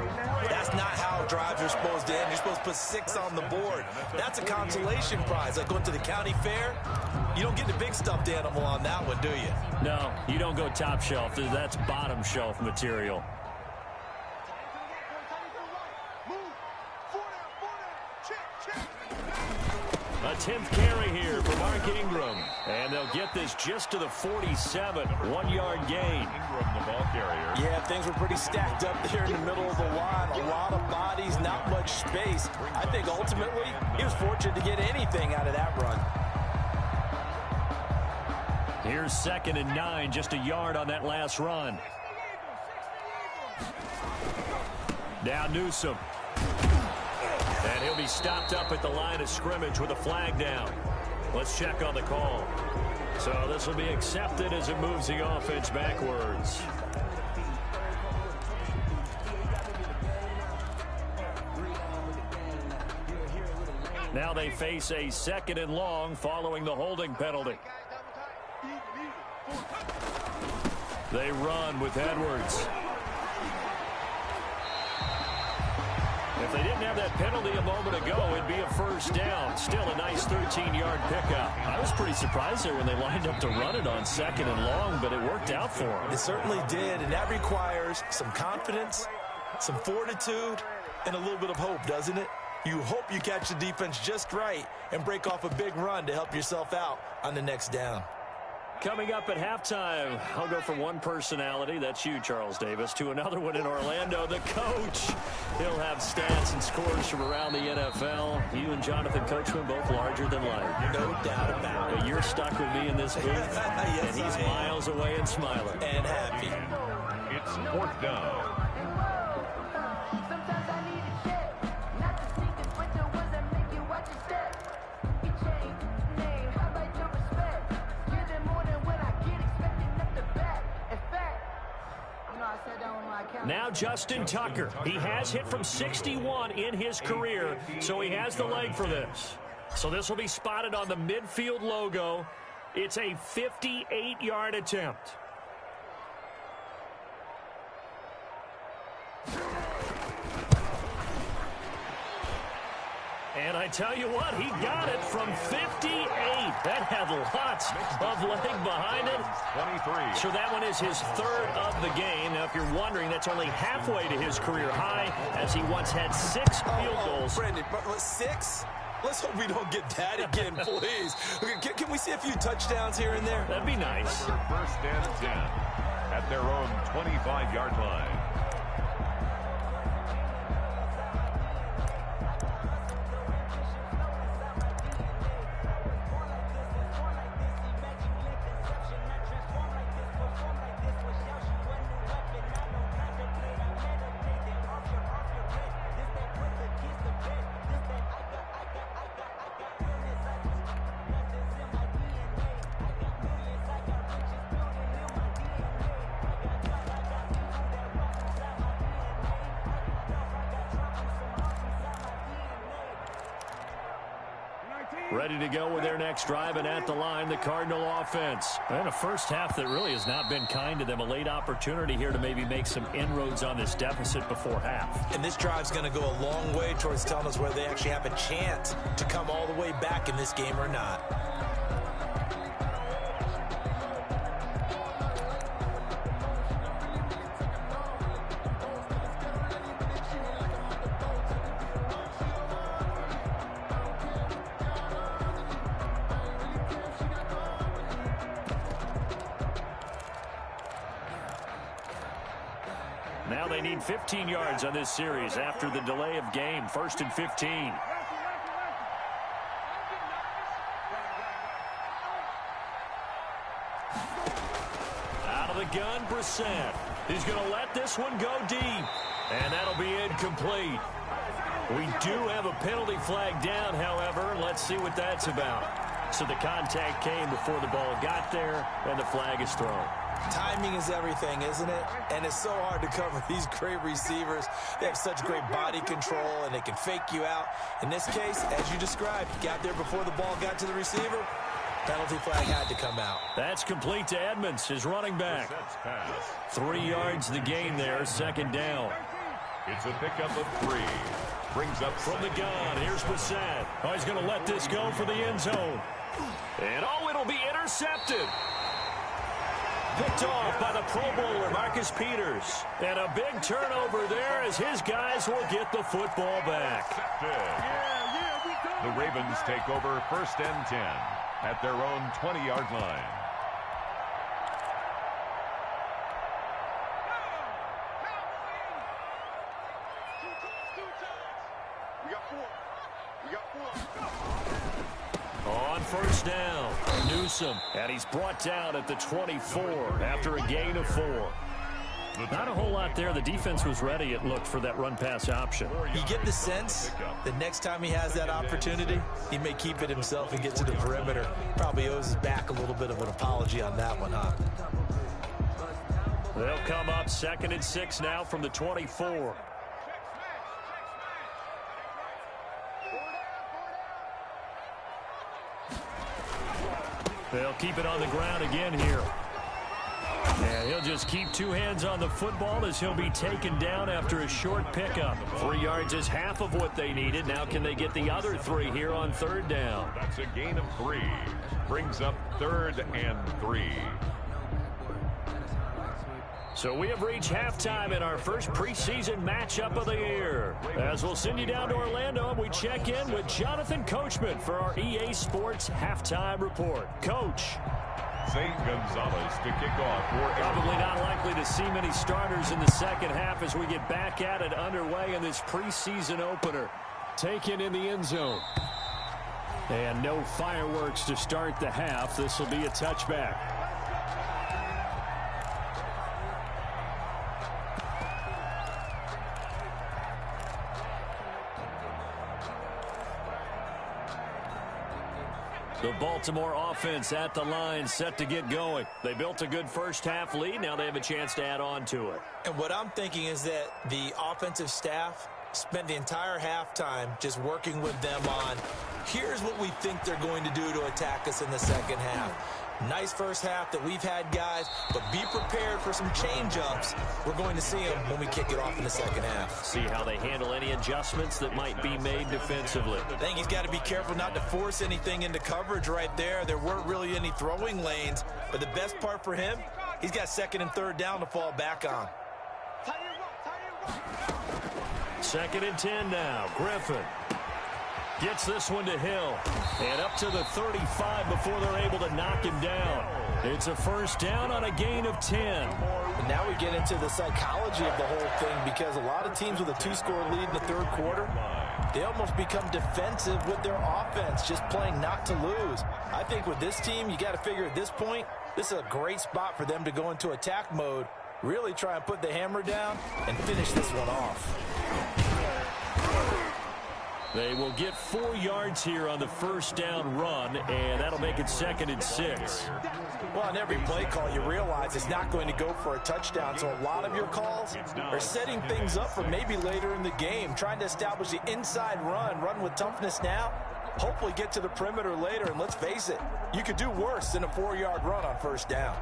that's not how drives are supposed to end. You're supposed to put 6 on the board. That's a consolation prize. Like going to the county fair, you don't get the big stuffed animal on that one, do you?
No, you don't go top shelf. That's bottom shelf material. A 10th carry here for Mark Ingram. And they'll get this just to the 47. 1-yard gain.
Ingram, the ball carrier.
Yeah, things were pretty stacked up there in the middle of the line. A lot of bodies, not much space. I think ultimately he was fortunate to get anything out of that run.
Here's 2nd and 9, just a yard on that last run. Now Newsome. And he'll be stopped up at the line of scrimmage with a flag down. Let's check on the call. So this will be accepted as it moves the offense backwards. Now they face a 2nd and long following the holding penalty. They run with Edwards. If they didn't have that penalty a moment ago, it'd be a 1st down. Still a nice 13-yard pickup. I was pretty surprised there when they lined up to run it on 2nd and long, but it worked out for them.
It certainly did, and that requires some confidence, some fortitude, and a little bit of hope, doesn't it? You hope you catch the defense just right and break off a big run to help yourself out on the next down.
Coming up at halftime, I'll go from one personality, that's you, Charles Davis, to another one in Orlando, the coach. He'll have stats and scores from around the NFL. You and Jonathan Coachman both larger than life.
No doubt about it.
But you're stuck with me in this booth,
yes,
and he's miles away and smiling.
And happy.
It's 4th down.
Now Justin Tucker. He has hit from 61 in his career, so he has the leg for this. So this will be spotted on the midfield logo. It's a 58-yard attempt. And I tell you what, he got it from 58. That had lots of leg behind it.
23.
So that one is his 3rd of the game. Now, if you're wondering, that's only halfway to his career high, as he once had 6 field goals.
Brandon, 6? Let's hope we don't get that again, please. Can we see a few touchdowns here and there?
That'd be nice.
1st and 10 at their own 25-yard line.
Ready to go with their next drive, and at the line, the Cardinal offense. And a first half that really has not been kind to them. A late opportunity here to maybe make some inroads on this deficit before half.
And this drive's going to go a long way towards telling us whether they actually have a chance to come all the way back in this game or not.
Now they need 15 yards on this series after the delay of game. 1st and 15. Out of the gun, Brissett. He's going to let this one go deep. And that'll be incomplete. We do have a penalty flag down, however. Let's see what that's about. So the contact came before the ball got there, and the flag is thrown.
Timing is everything, isn't it? And it's so hard to cover these great receivers. They have such great body control, and they can fake you out. In this case, as you described, he got there before the ball got to the receiver. Penalty flag had to come out.
That's complete to Edmonds, his running back. 3 yards the gain there, 2nd down.
It's a pickup of 3. Brings up
from the gun. Here's Brissett. Oh, he's going to let this go for the end zone. And it'll be intercepted. Picked off by the Pro Bowler, Marcus Peters. And a big turnover there as his guys will get the football back.
The Ravens take over 1st and 10 at their own 20-yard line.
On 1st down, Newsome, and he's brought down at the 24 after a gain of 4. Not a whole lot there. The defense was ready, it looked, for that run-pass option.
You get the sense that next time he has that opportunity, he may keep it himself and get to the perimeter. Probably owes his back a little bit of an apology on that one, huh?
They'll come up 2nd and 6 now from the 24. They'll keep it on the ground again here. And he'll just keep two hands on the football as he'll be taken down after a short pickup. 3 yards is half of what they needed. Now can they get the other 3 here on third down?
That's a gain of 3. Brings up 3rd and 3.
So we have reached halftime in our first preseason matchup of the year. As we'll send you down to Orlando, we check in with Jonathan Coachman for our EA Sports Halftime Report. Coach.
St. Gonzalez to kick off.
Probably not likely to see many starters in the second half as we get back at it underway in this preseason opener. Taken in the end zone. And no fireworks to start the half. This will be a touchback. The Baltimore offense at the line, set to get going. They built a good first half lead. Now they have a chance to add on to it.
And what I'm thinking is that the offensive staff spent the entire halftime just working with them on, here's what we think they're going to do to attack us in the second half. Nice first half that we've had, guys, but be prepared for some change-ups. We're going to see them when we kick it off in the second half.
See how they handle any adjustments that might be made defensively.
I think he's got to be careful not to force anything into coverage right there. There weren't really any throwing lanes, but the best part for him, he's got second and third down to fall back on.
2nd and 10 now. Griffin gets this one to Hill. And up to the 35 before they're able to knock him down. It's a first down on a gain of 10.
And now we get into the psychology of the whole thing, because a lot of teams with a 2-score lead in the third quarter, they almost become defensive with their offense, just playing not to lose. I think with this team, you got to figure at this point, this is a great spot for them to go into attack mode, really try and put the hammer down and finish this one off.
They will get 4 yards here on the first down run, and that'll make it 2nd and 6.
Well, on every play call, you realize it's not going to go for a touchdown, so a lot of your calls are setting things up for maybe later in the game, trying to establish the inside run with toughness now, hopefully get to the perimeter later, and let's face it, you could do worse than a 4-yard run on first down.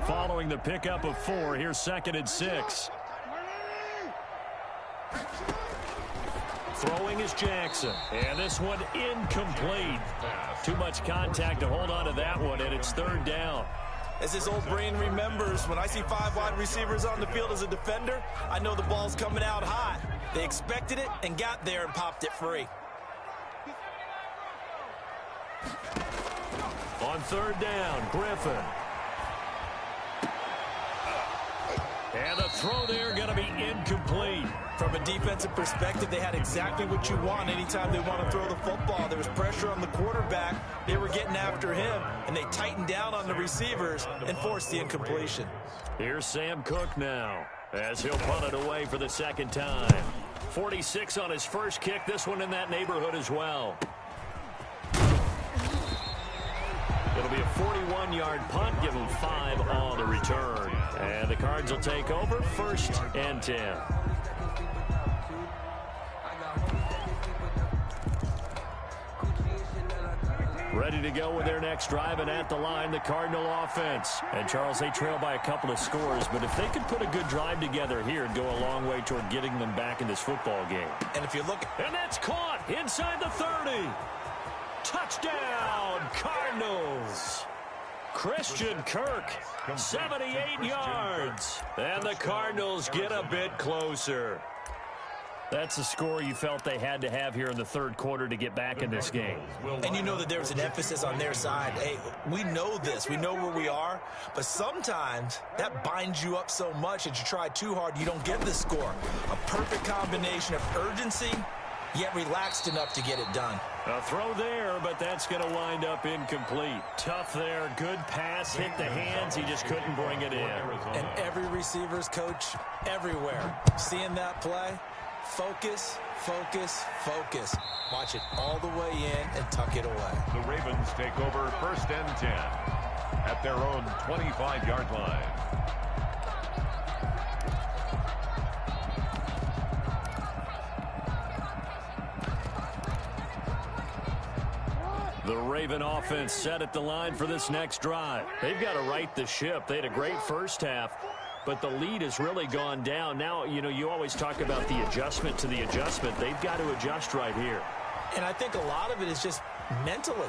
Following the pickup of 4, here's 2nd and 6. Throwing is Jackson. And this one incomplete. Too much contact to hold on to that one, and it's 3rd down.
As his old brain remembers, when I see 5 wide receivers on the field as a defender, I know the ball's coming out hot. They expected it and got there and popped it free.
On 3rd down, Griffin. And the throw there going to be incomplete.
From a defensive perspective, they had exactly what you want anytime they want to throw the football. There was pressure on the quarterback. They were getting after him, and they tightened down on the receivers and forced the incompletion.
Here's Sam Cook now, as he'll punt it away for the 2nd time. 46 on his first kick. This one in that neighborhood as well. It'll be a 41-yard punt, give him 5 on the return. And the Cards will take over, 1st and 10. Ready to go with their next drive, and at the line, the Cardinal offense. And, Charles, they trail by a couple of scores, but if they could put a good drive together here, it'd go a long way toward getting them back in this football game.
And if you look...
And that's caught inside the 30. Touchdown, Cardinals. Christian Kirk, 78 yards. And the Cardinals get a bit closer. That's the score you felt they had to have here in the third quarter to get back in this game.
And you know that there was an emphasis on their side. Hey, we know this. We know where we are. But sometimes that binds you up so much that you try too hard, you don't get the score. A perfect combination of urgency, yet relaxed enough to get it done.
A throw there, but that's going to wind up incomplete. Tough there. Good pass. Hit the hands. He just couldn't bring it in.
And every receiver's coach everywhere, seeing that play, focus, focus, focus. Watch it all the way in and tuck it away.
The Ravens take over 1st and 10 at their own 25-yard line.
The Raven offense set at the line for this next drive. They've got to right the ship. They had a great first half, but the lead has really gone down. Now, you always talk about the adjustment to the adjustment. They've got to adjust right here.
And I think a lot of it is just mentally.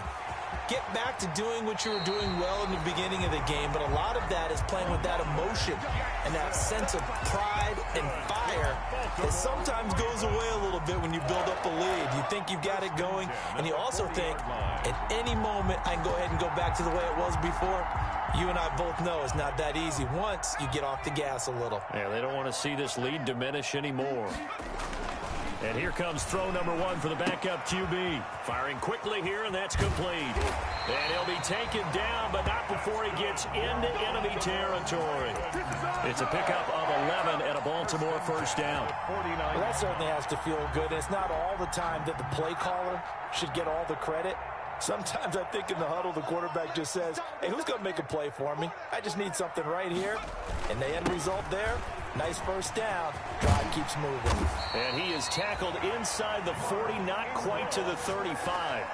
Get back to doing what you were doing well in the beginning of the game, but a lot of that is playing with that emotion and that sense of pride and fire that sometimes goes away a little bit when you build up a lead. You think you've got it going, and you also think at any moment I can go ahead and go back to the way it was before. You and I both know it's not that easy once you get off the gas a little.
Yeah, they don't want to see this lead diminish anymore. And here comes throw number 1 for the backup QB. Firing quickly here, and that's complete. And he'll be taken down, but not before he gets into enemy territory. It's a pickup of 11 and a Baltimore first down.
Well, that certainly has to feel good. It's not all the time that the play caller should get all the credit. Sometimes I think in the huddle, the quarterback just says, hey, who's going to make a play for me? I just need something right here. And the end result there, nice first down. Drive keeps moving.
And he is tackled inside the 40, not quite to the 35.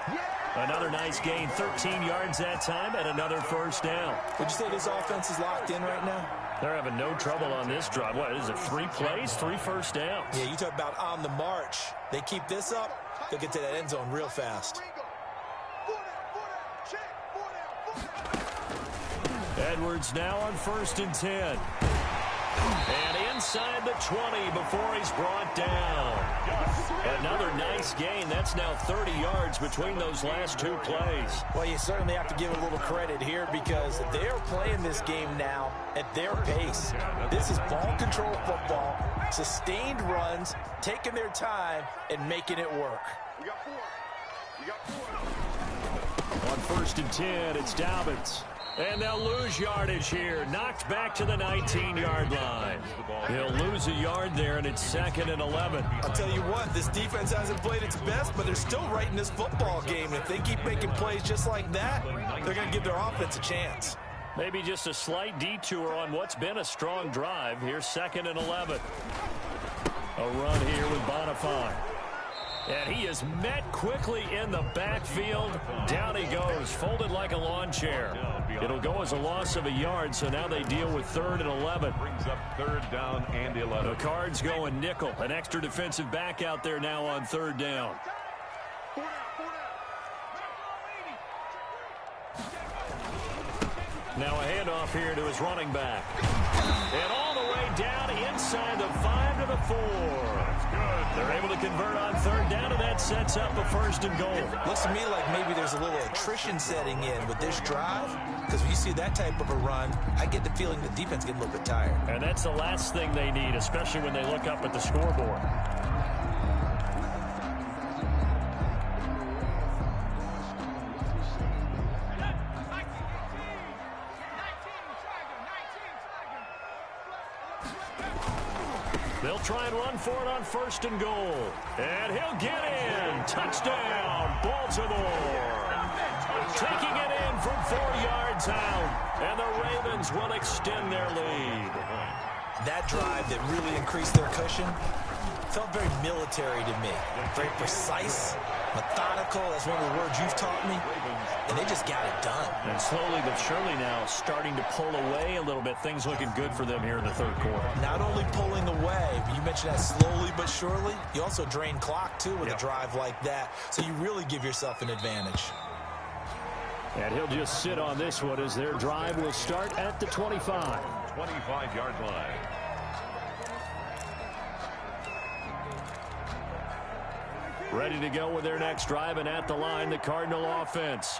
Another nice gain, 13 yards that time, and another first down.
Would you say this offense is locked in right now?
They're having no trouble on this drive. What is it, 3 plays, 3 first downs?
Yeah, you talk about on the march. They keep this up, they'll get to that end zone real fast.
Edwards now on 1st and 10. And inside the 20 before he's brought down. Another nice gain. That's now 30 yards between those last 2 plays.
Well, you certainly have to give a little credit here because they're playing this game now at their pace. This is ball control football, sustained runs, taking their time, and making it work.
We got 4. We got 4.
On 1st and 10, it's Dobbins. And they'll lose yardage here. Knocked back to the 19-yard line. He'll lose a yard there, and it's 2nd and 11.
I'll tell you what, this defense hasn't played its best, but they're still right in this football game. If they keep making plays just like that, they're going to give their offense a chance.
Maybe just a slight detour on what's been a strong drive. Here's 2nd and 11. A run here with Bonifay. And he is met quickly in the backfield. Down he goes, folded like a lawn chair. It'll go as a loss of a yard, so now they deal with 3rd and 11.
Brings up 3rd down and 11.
The Cards going nickel. An extra defensive back out there now on 3rd down. Now a handoff here to his running back. And all the way down inside the 5 to the 4. They're able to convert on 3rd down, and that sets up a 1st and goal.
Looks to me like maybe there's a little attrition setting in with this drive, because when you see that type of a run, I get the feeling the defense getting a little bit tired.
And that's the last thing they need, especially when they look up at the scoreboard. They'll try and run for it on 1st and goal. And he'll get in. Touchdown, Baltimore. Taking it in from 4 yards out. And the Ravens will extend their lead.
That drive that really increased their cushion felt very military to me. Very precise, methodical. That's one of the words you've taught me. And they just got it done.
And slowly but surely now starting to pull away a little bit. Things looking good for them here in the 3rd quarter.
Not only pulling away, but you mentioned that slowly but surely. You also drain clock, too, with a drive like that. So you really give yourself an advantage.
And he'll just sit on this one as their drive will start at the 25.
25-yard line.
Ready to go with their next drive, and at the line, the Cardinal offense.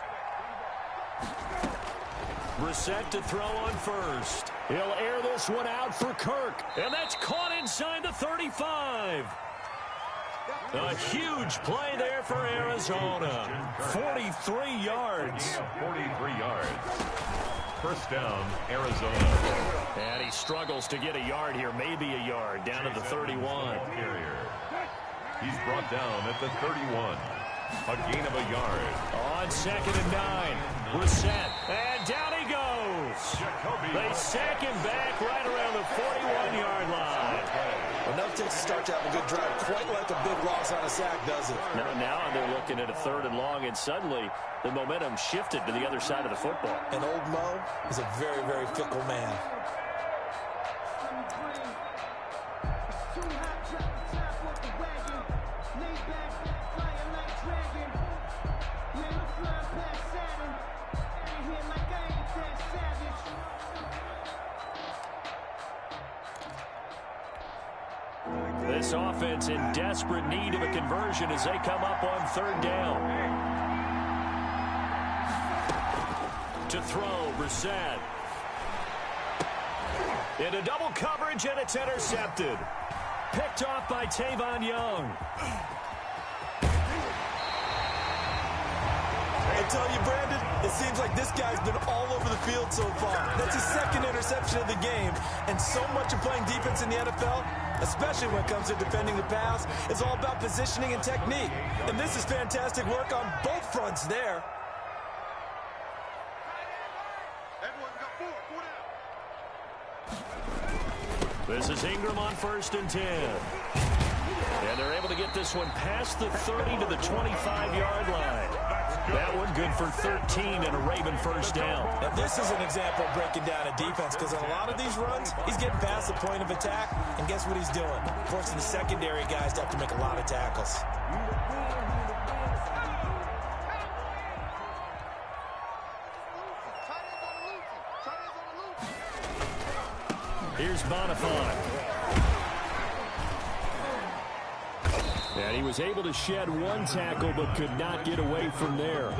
Brissett to throw on 1st. He'll air this one out for Kirk, and that's caught inside the 35. A huge play there for Arizona. 43 yards.
43 yards. 1st down, Arizona.
And he struggles to get a yard here, maybe a yard, down to the 31.
Carrier. He's brought down at the 31. A gain of a yard.
On 2nd and 9. Brissett. And down he goes. They sack him back right around the 41-yard line.
Enough takes to start to have a good drive. Quite like a big loss on a sack, does it?
Now they're looking at a 3rd and long, and suddenly the momentum shifted to the other side of the football.
And old Mo is a very, very fickle man.
This offense in desperate need of a conversion as they come up on 3rd down. To throw, Brissett. Into double coverage, and it's intercepted. Picked off by Tavon Young.
I tell you, Brandon, it seems like this guy's been all over the field so far. That's his 2nd interception of the game, and so much of playing defense in the NFL, especially when it comes to defending the pass, is all about positioning and technique. And this is fantastic work on both fronts there.
This is Ingram on 1st and 10. And they're able to get this one past the 30 to the 25-yard line. That one good for 13 and a Raven 1st down.
Now this is an example of breaking down a defense, because on a lot of these runs, he's getting past the point of attack, and guess what he's doing? Forcing the secondary guys to have to make a lot of tackles.
Here's Bonifant. And he was able to shed 1 tackle but could not get away from there.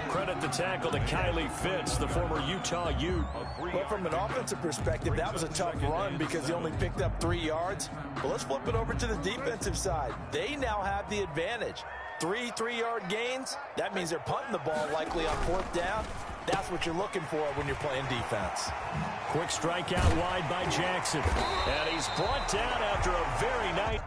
Credit the tackle to Kylie Fitz, the former Utah Ute.
But from an offensive perspective, that was a tough run because he only picked up 3 yards. But let's flip it over to the defensive side. They now have the advantage. 3 3-yard gains. That means they're punting the ball likely on 4th down. That's what you're looking for when you're playing defense.
Quick strike out wide by Jackson. And he's brought down after a very nice...